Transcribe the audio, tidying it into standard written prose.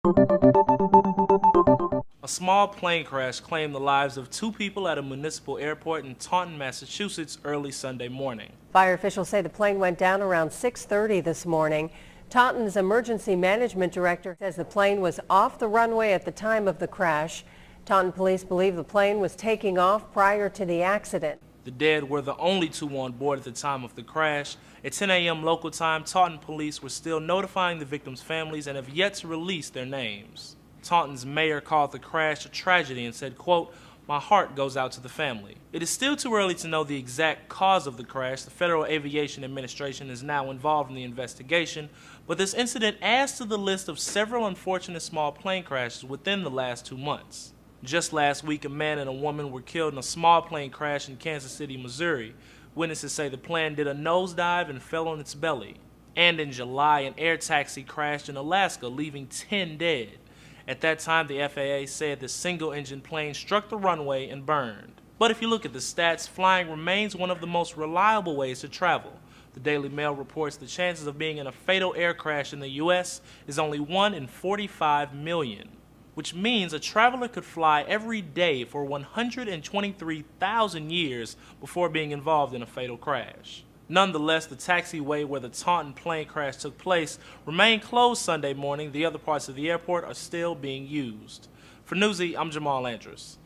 A small plane crash claimed the lives of two people at a municipal airport in Taunton, Massachusetts early Sunday morning. Fire officials say the plane went down around 6:30 this morning. Taunton's emergency management director says the plane was off the runway at the time of the crash. Taunton police believe the plane was taking off prior to the accident. The dead were the only two on board at the time of the crash. At 10 a.m. local time, Taunton police were still notifying the victims' families and have yet to release their names. Taunton's mayor called the crash a tragedy and said, quote, "My heart goes out to the family." It is still too early to know the exact cause of the crash. The Federal Aviation Administration is now involved in the investigation, but this incident adds to the list of several unfortunate small plane crashes within the last 2 months. Just last week, a man and a woman were killed in a small plane crash in Kansas City, Missouri. Witnesses say the plane did a nosedive and fell on its belly. And in July, an air taxi crashed in Alaska, leaving 10 dead. At that time, the FAA said the single-engine plane struck the runway and burned. But if you look at the stats, flying remains one of the most reliable ways to travel. The Daily Mail reports the chances of being in a fatal air crash in the U.S. is only 1 in 45 million, which means a traveler could fly every day for 123,000 years before being involved in a fatal crash. Nonetheless, the taxiway where the Taunton plane crash took place remained closed Sunday morning. The other parts of the airport are still being used. For Newsy, I'm Jamal Andrews.